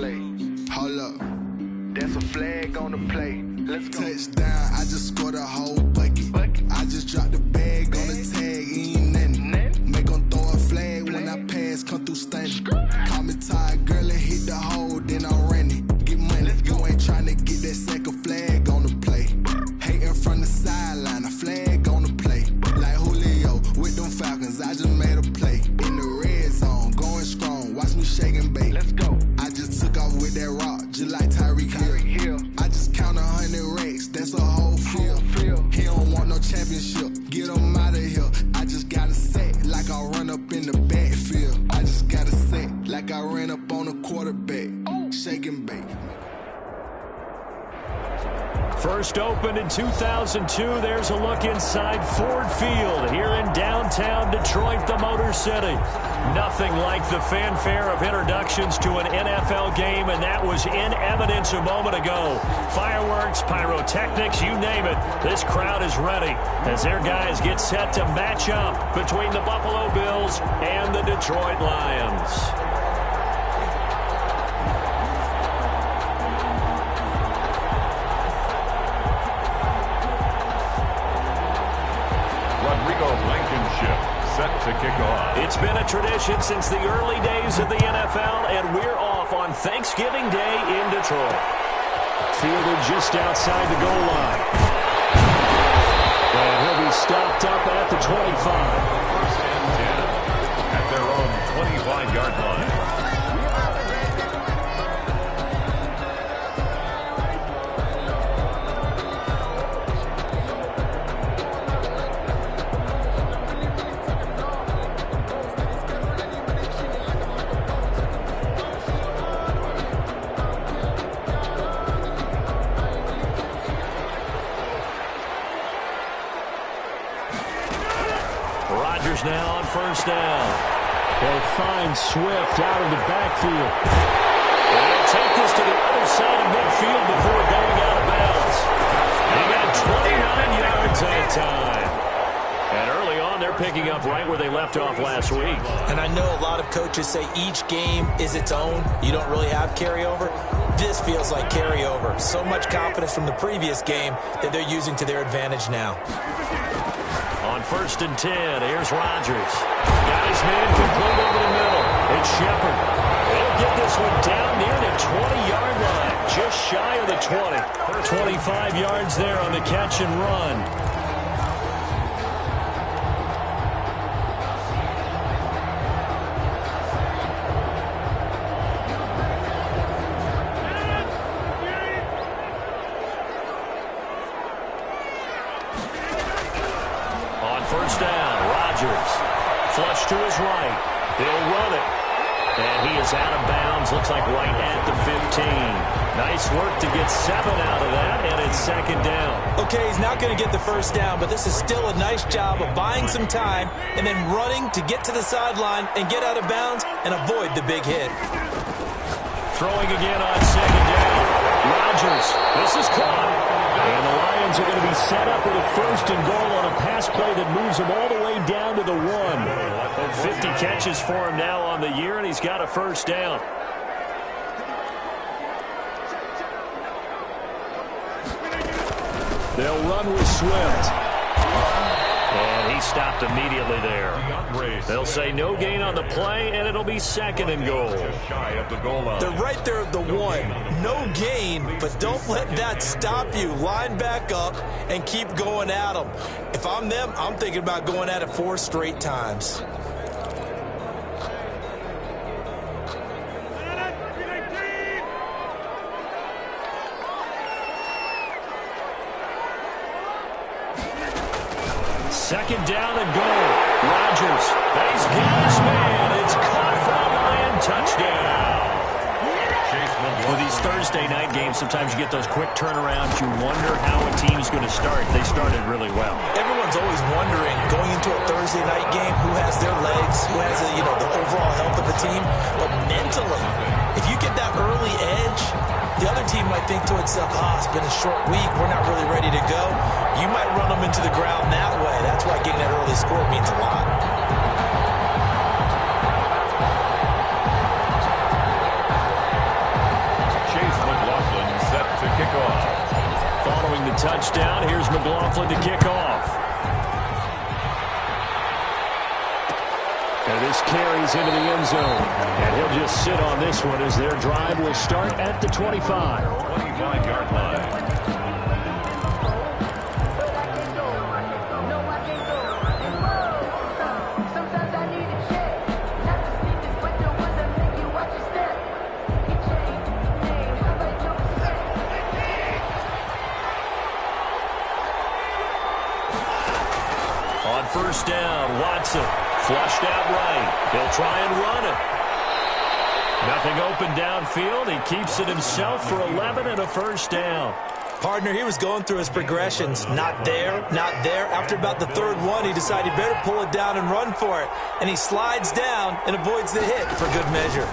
play. Hold up. That's a flag on the play. Let's go. Touchdown, I just scored a whole bucket. I just dropped the bag on the tag, ain't nothing. Make them throw a flag when I pass, come through stunning. Call me tired, girl, and hit the hole, then I'm running. Get money, you ain't trying to get that second flag on the play. Hating from the sideline, a flag on the play. Like Julio with them Falcons, I just made a play. In the red zone, going strong, watch me shake and bake. Let's go. I just took off with that rock, just like Tyreek Hill. I just count 100 racks, that's a whole field. He don't want no championship, get him out of here. I just gotta set like I run up in the backfield. I just gotta set like I ran up on a quarterback. Shake and bake. First opened in 2002. There's a look inside Ford Field here in downtown Detroit, the Motor City. Nothing like the fanfare of introductions to an NFL game, and that was in evidence a moment ago. Fireworks, pyrotechnics, you name it. This crowd is ready as their guys get set to match up between the Buffalo Bills and the Detroit Lions. Set to kick off. It's been a tradition since the early days of the NFL, and we're off on Thanksgiving Day in Detroit. Fielded just outside the goal line. And he'll be stopped up at the 25. First and 10 at their own 25-yard line. Now on first down. They'll find Swift out of the backfield. They'll take this to the other side of midfield before going out of bounds. He got 29 yards at a time. And early on, they're picking up right where they left off last week. And I know a lot of coaches say each game is its own. You don't really have carryover. This feels like carryover. So much confidence from the previous game that they're using to their advantage now. On first and 10, here's Rodgers. Got his man complete over the middle. It's Shepard. They'll get this one down near the 20-yard line, just shy of the 20. 25 yards there on the catch and run. First down, Rodgers. Flush to his right. They'll run it. And he is out of bounds. Looks like right at the 15. Nice work to get 7 out of that, and it's second down. Okay, he's not going to get the first down, but this is still a nice job of buying some time and then running to get to the sideline and get out of bounds and avoid the big hit. Throwing again on second down. Rodgers. This is caught. And the Lions are going to be set up with a first and goal on a pass play that moves him all the way down to the 1. 50 catches for him now on the year, and he's got a first down. They'll run with Swift. And he stopped immediately there. They'll say no gain on the play, and it'll be second and goal. They're right there at the 1. No gain, but don't let that stop you. Line back up and keep going at them. If I'm them, I'm thinking about going at it 4 straight times. Second down and goal. Rodgers. He's got his man. It's caught for a Lion touchdown. With these Thursday night games, sometimes you get those quick turnarounds. You wonder how a team's going to start. They started really well. Everyone's always wondering, going into a Thursday night game, who has their legs, who has the overall health of the team. But mentally, if you get that early edge, the other team might think to itself, it's been a short week, we're not really ready to go. You might run them into the ground that way. That's why getting that early score means a lot. touchdown. Here's McLaughlin to kick off. And this carries into the end zone. And he'll just sit on this one as their drive will start at the 25. 25-yard line. On first down, Watson flushed out right. He'll try and run it. Nothing open downfield. He keeps it himself for 11 and a first down. Partner, he was going through his progressions. Not there, not there. After about the third one, he decided he better pull it down and run for it. And he slides down and avoids the hit for good measure.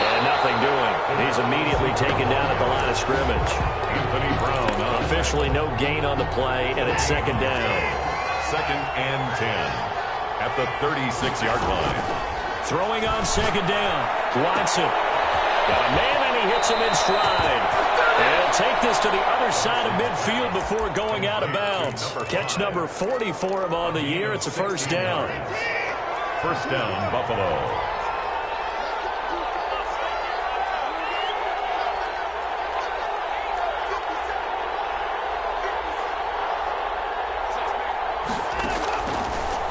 And nothing doing. He's immediately taken down at the line of scrimmage. Anthony Brown on. Officially no gain on the play, and it's second down. 2nd and 10 at the 36-yard line. Throwing on second down. Watson. Got a man, and he hits him in stride. And he'll take this to the other side of midfield before going out of bounds. Catch number 40 for him on the year. It's a first down. First down, Buffalo.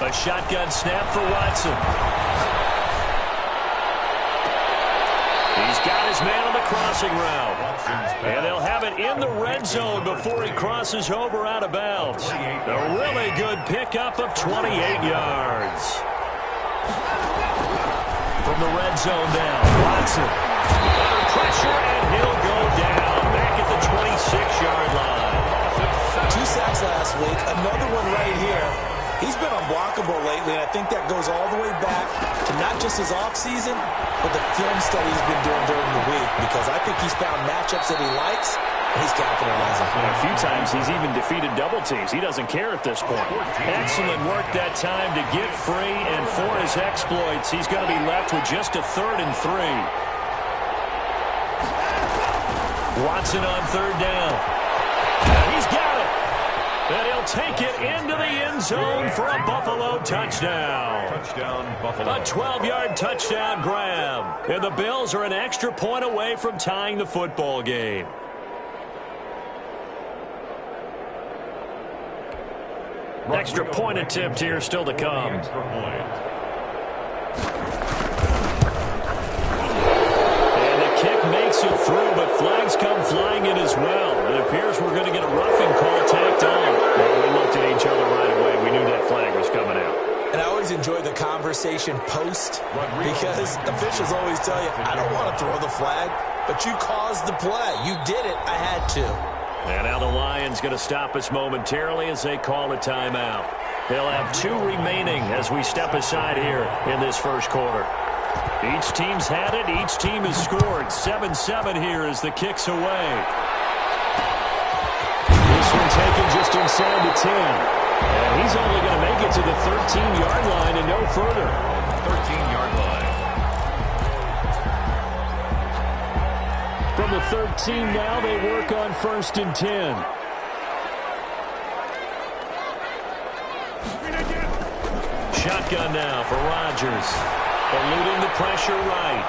A shotgun snap for Watson. He's got his man on the crossing route. And they'll have it in the red zone before he crosses over out of bounds. A really good pickup of 28 yards. From the red zone down, Watson. Under pressure, and he'll go down back at the 26-yard line. 2 sacks last week, another one right here. He's been unblockable lately, and I think that goes all the way back to not just his offseason, but the film study he's been doing during the week, because I think he's found matchups that he likes, and he's capitalizing. And a few times he's even defeated double teams. He doesn't care at this point. Excellent work that time to get free, and for his exploits, he's going to be left with just a 3rd and 3. Watson on third down. And he's got it. And he'll take it into the end zone for a Buffalo touchdown. Touchdown, Buffalo. A 12-yard touchdown grab. And the Bills are an extra point away from tying the football game. Extra point attempt here still to come. Extra point. And the kick makes it through, but flags come flying in as well. It appears we're going to get a roughing call tacked on. Well, we looked at each other right away. We knew that flag was coming out. And I always enjoy the conversation post, because officials always tell you, I don't want to throw the flag, but you caused the play. You did it. I had to. And now the Lions going to stop us momentarily as they call a timeout. They'll have 2 remaining as we step aside here in this first quarter. Each team's had it. Each team has scored. 7-7 here as the kick's away. This one taken just inside the 10. And he's only going to make it to the 13-yard line and no further. 13-yard line. From the 13 now, they work on 1st and 10. Shotgun now for Rodgers. Eluding the pressure right.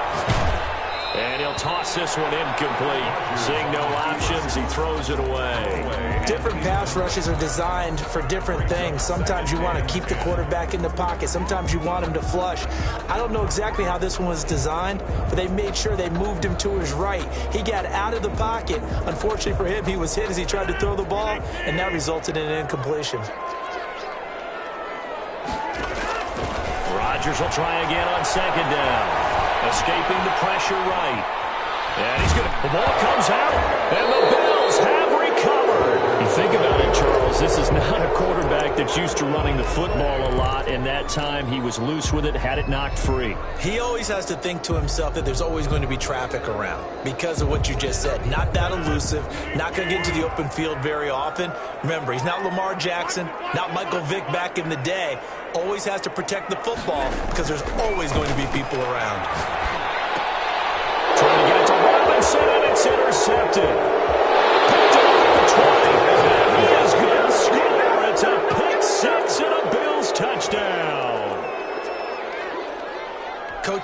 And he'll toss this one incomplete. Seeing no options, he throws it away. Different pass rushes are designed for different things. Sometimes you want to keep the quarterback in the pocket. Sometimes you want him to flush. I don't know exactly how this one was designed, but they made sure they moved him to his right. He got out of the pocket. Unfortunately for him, he was hit as he tried to throw the ball, and that resulted in an incompletion. Rodgers will try again on second down. Escaping the pressure right. And he's going to... The ball comes out, and the Bills have recovered. You think about it, Charles. This is not a quarterback that's used to running the football a lot, and that time he was loose with it, had it knocked free. He always has to think to himself that there's always going to be traffic around because of what you just said. Not that elusive, not going to get into the open field very often. Remember, he's not Lamar Jackson, not Michael Vick back in the day. Always has to protect the football because there's always going to be people around. Trying to get it to Robinson, and it's intercepted. Picked up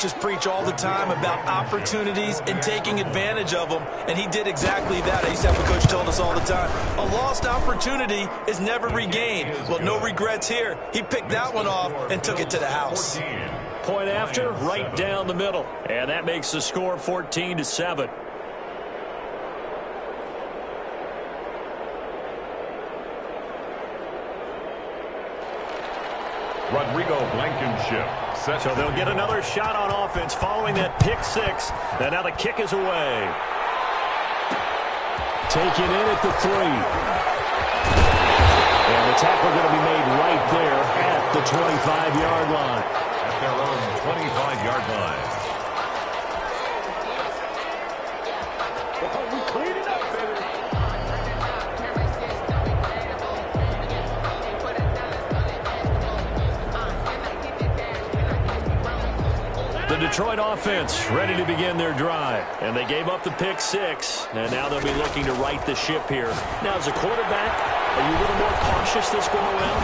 coaches preach all the time about opportunities and taking advantage of them, and he did exactly that. I used to have a coach tell us all the time, a lost opportunity is never regained. Well, no regrets here. He picked that one off and took it to the house. Point after, right down the middle. And that makes the score 14-7. Rodrigo Blankenship. So they'll get another shot on offense following that pick six. And now the kick is away. Taken in at the 3. And the tackle going to be made right there at the 25-yard line. At their own 25-yard line. We clean it up, baby. The Detroit offense ready to begin their drive. And they gave up the pick six. And now they'll be looking to right the ship here. Now, as a quarterback, are you a little more cautious this go around?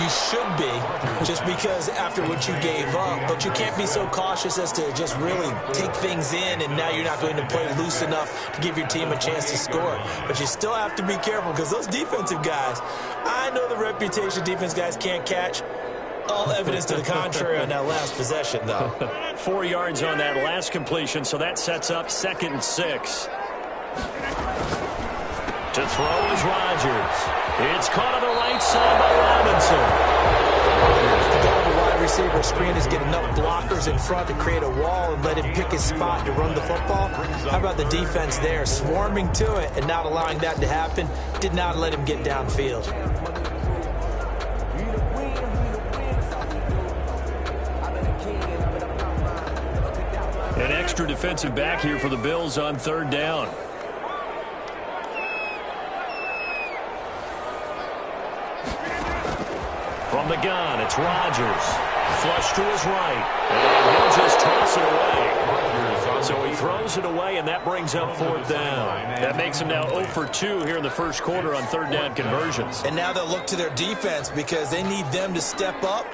You should be, just because after what you gave up. But you can't be so cautious as to just really take things in, and now you're not going to play loose enough to give your team a chance to score. But you still have to be careful, because those defensive guys, I know the reputation defense guys can't catch. All evidence to the contrary on that last possession, though. 4 yards on that last completion, so that sets up 2nd and 6. To throw is Rodgers. It's caught on the right side by Robinson. The goal of the wide receiver screen is get enough blockers in front to create a wall and let him pick his spot to run the football. How about the defense there, swarming to it and not allowing that to happen? Did not let him get downfield. An extra defensive back here for the Bills on 3rd down. From the gun, it's Rodgers. Flush to his right. And he'll just toss it away. So he throws it away, and that brings up 4th down. That makes him now 0 for 2 here in the first quarter on 3rd down conversions. And now they'll look to their defense because they need them to step up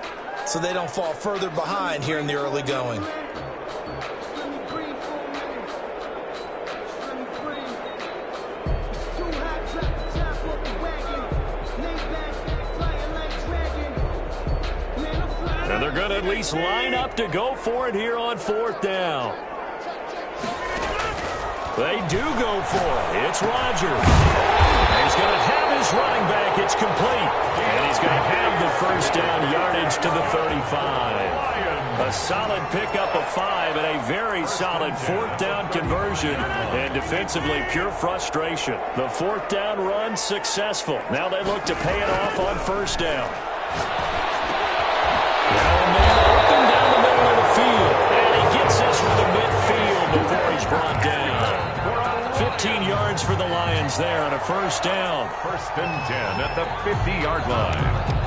so they don't fall further behind here in the early going. And they're going to at least line up to go for it here on 4th down. They do go for it. It's Rodgers. He's going to have his running back. It's complete. And he's going to have the 1st down yardage to the 35. A solid pickup of 5 and a very solid 4th down conversion. And defensively, pure frustration. The 4th down run successful. Now they look to pay it off on 1st down. Now a man open down the middle of the field. And he gets this from the midfield before he's brought down. 15 yards for the Lions there on a 1st down. 1st and 10 at the 50-yard line.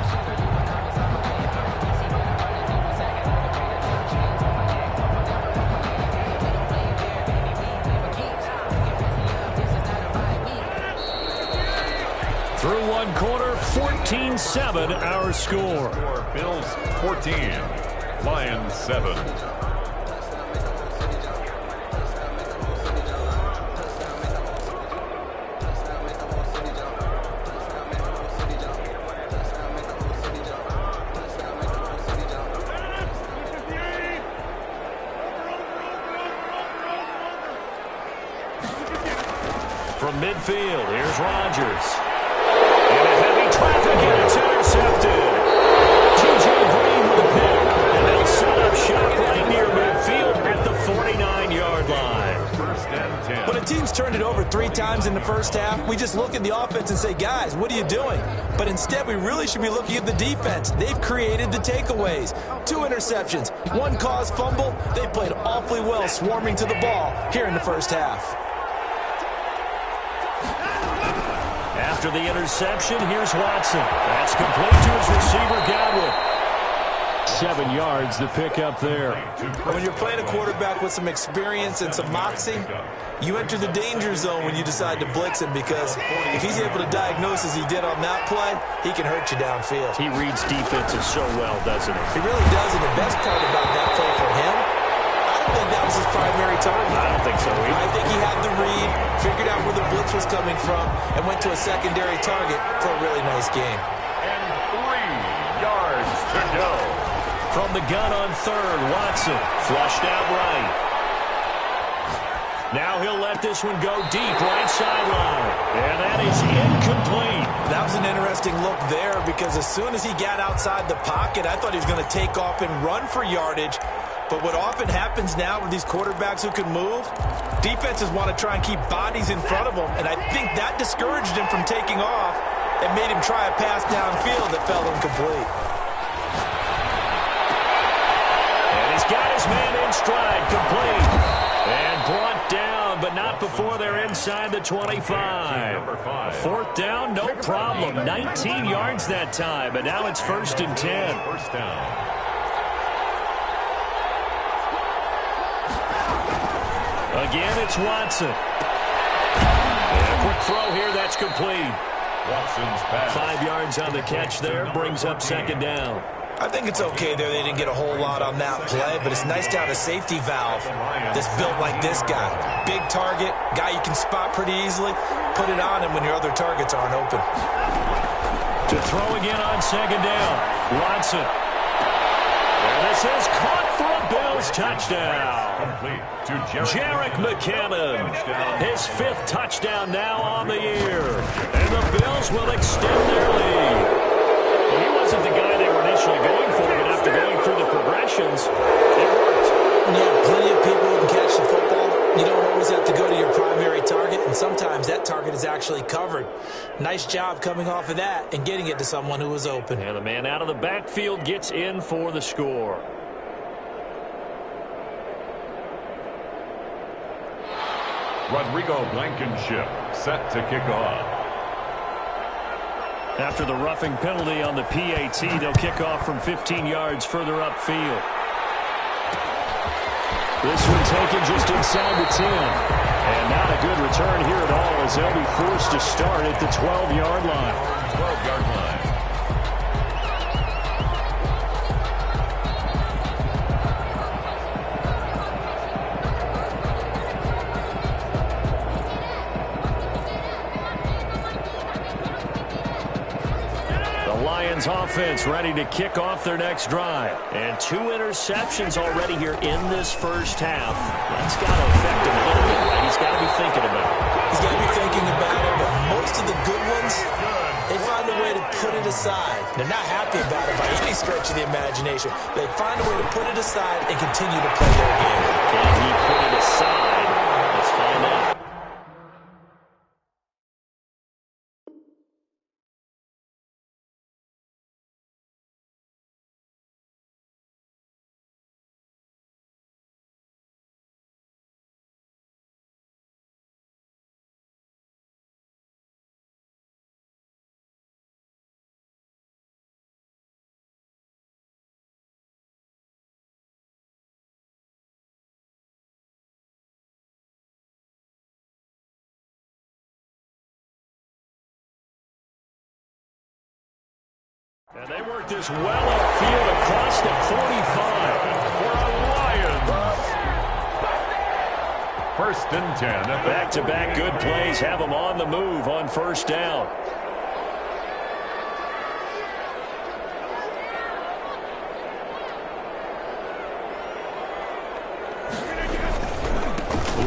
Through 1 quarter, 14-7 our score. Bills 14, Lions 7. From midfield, here's Rodgers. And a heavy traffic, and it's intercepted. T.J. Green with a pick. And they'll set up shop right near midfield at the 49-yard line. 1st and 10. When a team's turned it over 3 times in the first half, we just look at the offense and say, guys, what are you doing? But instead, we really should be looking at the defense. They've created the takeaways. 2 interceptions, 1 caused fumble. They played awfully well swarming to the ball here in the first half. After the interception, here's Watson. That's complete to his receiver, Godwin. 7 yards to pick up there. When you're playing a quarterback with some experience and some moxie, you enter the danger zone when you decide to blitz him, because if he's able to diagnose as he did on that play, he can hurt you downfield. He reads defenses so well, doesn't he? He really does, and the best part about that play for him was his primary target. I don't think so either. I think he had the read, figured out where the blitz was coming from, and went to a secondary target for a really nice game. And 3 yards to go. From the gun on third, Watson flushed out right. Now he'll let this one go deep right sideline. And that is incomplete. That was an interesting look there because as soon as he got outside the pocket, I thought he was going to take off and run for yardage. But what often happens now with these quarterbacks who can move, defenses want to try and keep bodies in front of them. And I think that discouraged him from taking off and made him try a pass downfield that fell incomplete. And he's got his man in stride, complete. And brought down, but not before they're inside the 25. Fourth down, no problem. 19 yards that time, but now it's 1st and 10. First down. Again, it's Watson. And a quick throw here, that's complete. Watson's pass. 5 yards on the catch there, brings up 2nd down. I think it's okay there. They didn't get a whole lot on that play, but it's nice to have a safety valve that's built like this guy. Big target, guy you can spot pretty easily. Put it on him when your other targets aren't open. To throw again on 2nd down, Watson. And this is caught for a Bills touchdown. Complete to Jerick McKinnon, his 5th touchdown now on the year. And the Bills will extend their lead. Well, he wasn't the guy they were initially going for, but after going through the progressions, it worked. When you have plenty of people who can catch the football, you don't always have to go to your primary target, and sometimes that target is actually covered. Nice job coming off of that and getting it to someone who was open. And the man out of the backfield gets in for the score. Rodrigo Blankenship set to kick off. After the roughing penalty on the PAT, they'll kick off from 15 yards further upfield. This one taken just inside the 10. And not a good return here at all as they'll be forced to start at the 12-yard line. 12-yard line. Offense ready to kick off their next drive. And 2 interceptions already here in this first half. That's got to affect him a little bit, right? He's got to be thinking about it. He's got to be thinking about it, but most of the good ones, they find a way to put it aside. They're not happy about it by any stretch of the imagination. They find a way to put it aside and continue to play their game. Can he put it aside? Let's find out. And they work this well upfield across the 45 for a Lions. 1st and 10. Back-to-back good plays have them on the move on 1st down.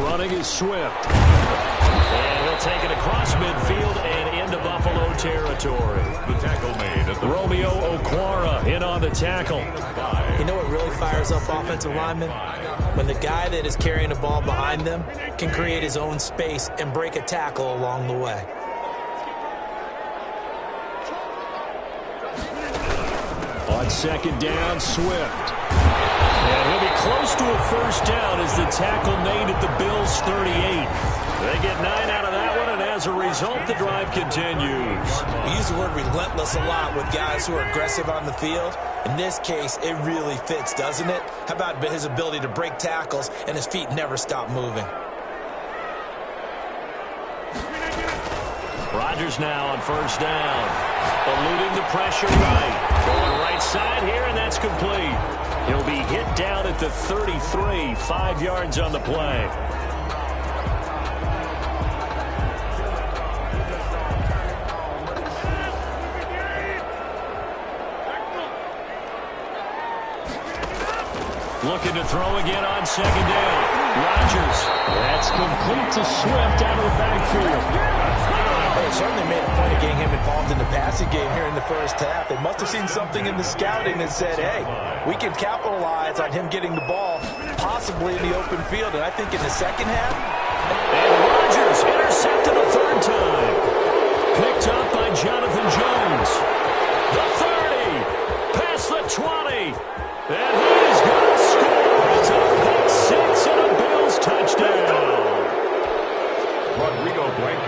Running is Swift. And he'll take it across midfield and into Buffalo territory. The tackle made at the Romeo Okwara in on the tackle. You know what really fires up offensive linemen? When the guy that is carrying the ball behind them can create his own space and break a tackle along the way. On 2nd down, Swift. And he'll be close to a 1st down as the tackle made at the Bills' 38. They get 9 out of that one, and as a result, the drive continues. We use the word relentless a lot with guys who are aggressive on the field. In this case, it really fits, doesn't it? How about his ability to break tackles and his feet never stop moving? Rodgers now on 1st down. Eluding the pressure right. Going right side here, and that's complete. He'll be hit down at the 33, 5 yards on the play. Looking to throw again on second down. Rodgers. That's complete to Swift out of the backfield. They certainly made a point of getting him involved in the passing game here in the first half. They must have seen something in the scouting that said, hey, we can capitalize on him getting the ball, possibly in the open field. And I think in the second half. And Rodgers intercepted a third time. Picked up by Jonathan Jones. The 30. Past the 20. And he's going to score. It's a pick six and a Bills touchdown.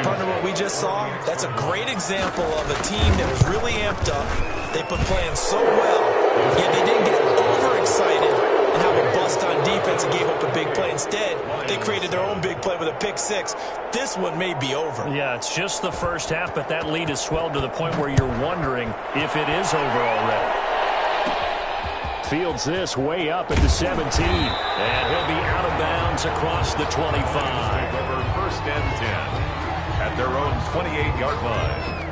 Partner, what we just saw, that's a great example of a team that was really amped up. They've been playing so well, yet they didn't get overexcited and have a bust on defense and gave up a big play. Instead, they created their own big play with a pick six. This one may be over. Yeah, it's just the first half, but that lead has swelled to the point where you're wondering if it is over already. Fields this way up at the 17. And he'll be out of bounds across the 25. First and 10 at their own 28-yard line.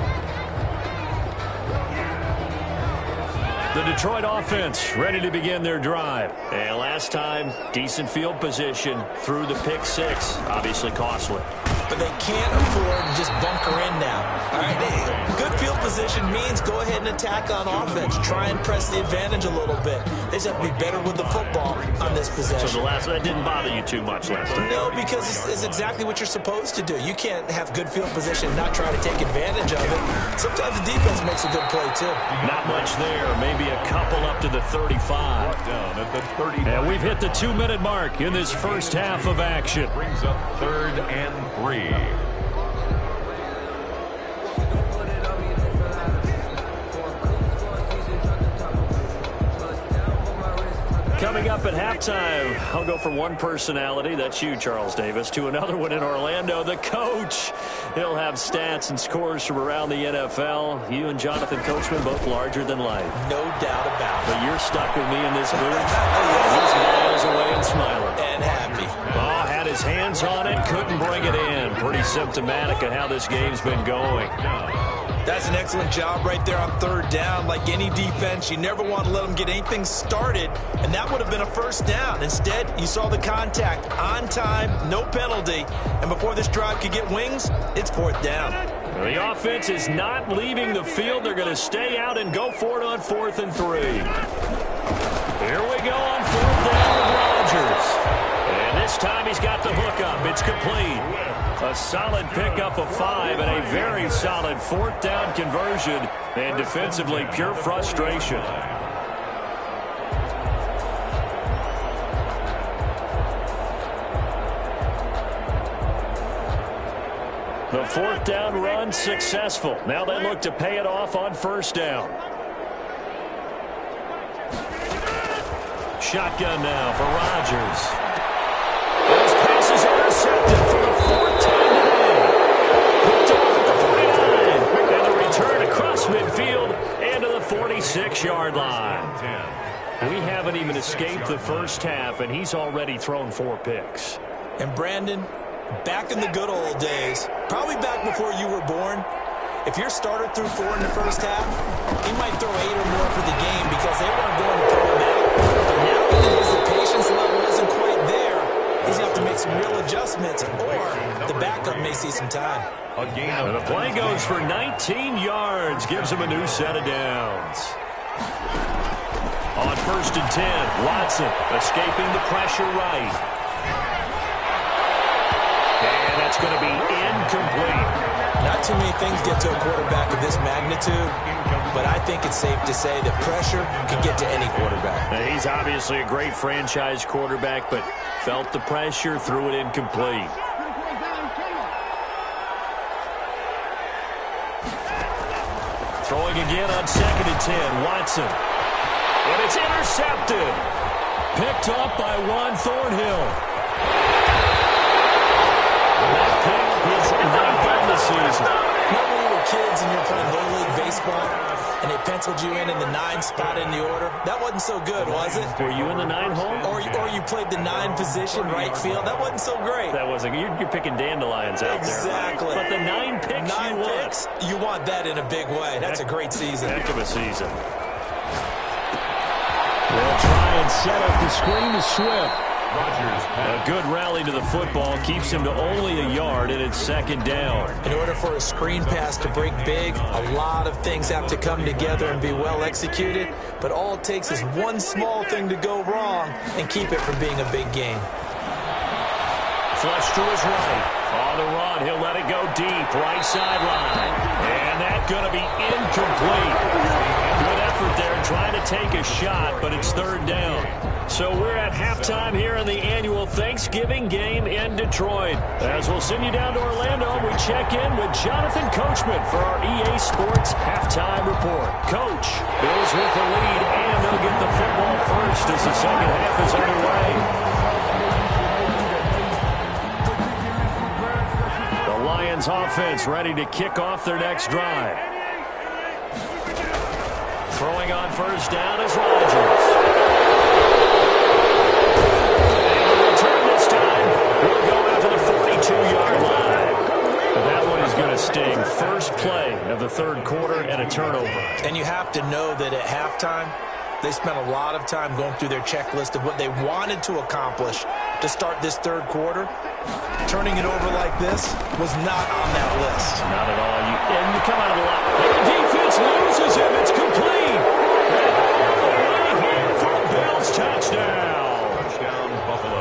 The Detroit offense ready to begin their drive. And last time, decent field position through the pick six. Obviously costly. But they can't afford to just bunker in now. All right, good field position means go ahead and attack on offense. Try and press the advantage a little bit. They just have to be better with the football on this possession. So that didn't bother you too much last time? No, because it's exactly what you're supposed to do. You can't have good field position and not try to take advantage of it. Sometimes the defense makes a good play, too. Not much there. Maybe a couple up to the 35. Down at the 35. And we've hit the 2-minute mark in this first half of action. Brings up 3rd and 3. Coming up at halftime, I'll go from one personality, that's you, Charles Davis, to another one in Orlando, the coach. He'll have stats and scores from around the NFL. You and Jonathan Coachman, both larger than life. No doubt about it. But you're stuck with me in this booth. He's miles away and smiling. And happy. Oh, had his hands on it, couldn't bring it in. Pretty symptomatic of how this game's been going. That's an excellent job right there on 3rd down. Like any defense, you never want to let them get anything started, and that would have been a first down. Instead, you saw the contact on time, no penalty, and before this drive could get wings, it's 4th down. The offense is not leaving the field. They're going to stay out and go for it on 4th and 3. Here we go on 4th down with Rodgers. And this time he's got the hook up. It's complete. A solid pickup of 5 and a very solid 4th down conversion. And defensively, pure frustration. The 4th down run successful. Now they look to pay it off on 1st down. Shotgun now for Rodgers. Those passes intercepted for the 4th time today. Picked off at the 49. And the return across midfield and to the 46-yard line. We haven't even escaped the first half, and he's already thrown 4 picks. And Brandon, back in the good old days, probably back before you were born, if your starter threw 4 in the first half, he might throw 8 or more for the game because they weren't going to throw him out. But now because the patience level isn't quite there, he's going to have to make some real adjustments, or the backup may see some time. And the play goes for 19 yards, gives him a new set of downs. On 1st and 10, Watson escaping the pressure right. And that's going to be incomplete. Not too many things get to a quarterback of this magnitude, but I think it's safe to say that pressure can get to any quarterback. Now, he's obviously a great franchise quarterback, but felt the pressure, threw it incomplete. Throwing again on 2nd and 10, Watson. And it's intercepted. Picked up by Juan Thornhill. That pick is not done this season. Remember when we were kids and you're playing Little League baseball, and they penciled you in the 9 spot in the order. That wasn't so good, was it? Were you in the 9 hole? Or you played the 9 position, right field. That wasn't so great. That wasn't. You're picking dandelions out there. Exactly. But the 9 picks 9 picks, you want that in a big way. That's a great season. Heck of a season. They'll try and set up the screen to Swift. A good rally to the football keeps him to only a yard, and it's second down. In order for a screen pass to break big, a lot of things have to come together and be well executed, but all it takes is one small thing to go wrong and keep it from being a big game. Flush to his right. On the run, he'll let it go deep, right sideline. And that's going to be incomplete. Good effort there trying to take a shot, but it's third down. So we're at halftime here in the annual Thanksgiving game in Detroit. As we'll send you down to Orlando, we check in with Jonathan Coachman for our EA Sports Halftime Report. Coach, Bills with the lead, and they'll get the football first as the second half is underway. The Lions offense ready to kick off their next drive. Throwing on first down is Rodgers. We'll go out to the 42-yard line. But that one is going to sting. First play of the third quarter and a turnover. And you have to know that at halftime, they spent a lot of time going through their checklist of what they wanted to accomplish to start this third quarter. Turning it over like this was not on that list. Not at all. And you come out of the line. And the defense loses him. It's complete. Right here for a Bills touchdown.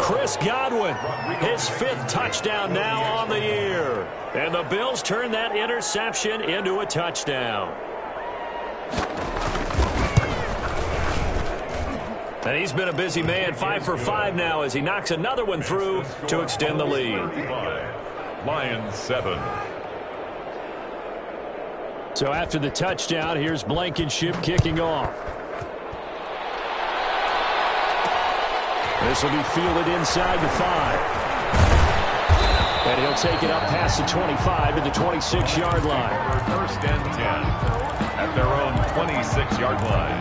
Chris Godwin, his 5th touchdown now on the year. And the Bills turn that interception into a touchdown. And he's been a busy man, 5 for 5 now as he knocks another one through to extend the lead. Lions 7. So after the touchdown, here's Blankenship kicking off. This will be fielded inside the 5. And he'll take it up past the 25 to the 26-yard line. First and 10 at their own 26-yard line.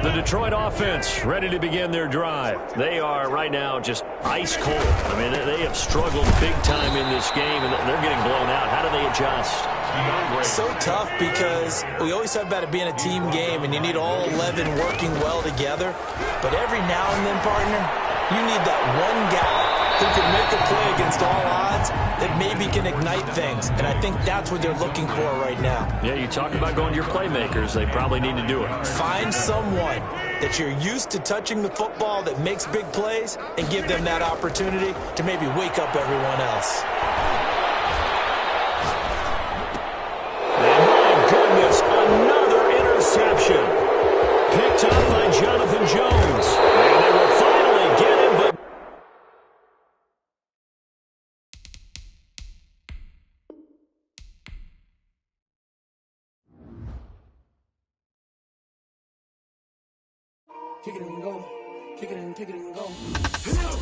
The Detroit offense ready to begin their drive. They are right now just ice cold. I mean, they have struggled big time in this game, and they're getting blown out. How do they adjust? So tough because we always talk about it being a team game, and you need all 11 working well together. But every now and then, partner, you need that one guy who can make a play against all odds that maybe can ignite things. And I think that's what they're looking for right now. Yeah, you talk about going to your playmakers. They probably need to do it. Find someone that you're used to touching the football that makes big plays and give them that opportunity to maybe wake up everyone else. And my goodness, another interception. Picked up by Jonathan Jones. And they will finally get him, but kick it and go, kick it and go.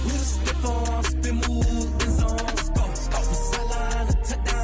We'll step on, spin move, and zone, go. Sideline, touchdown.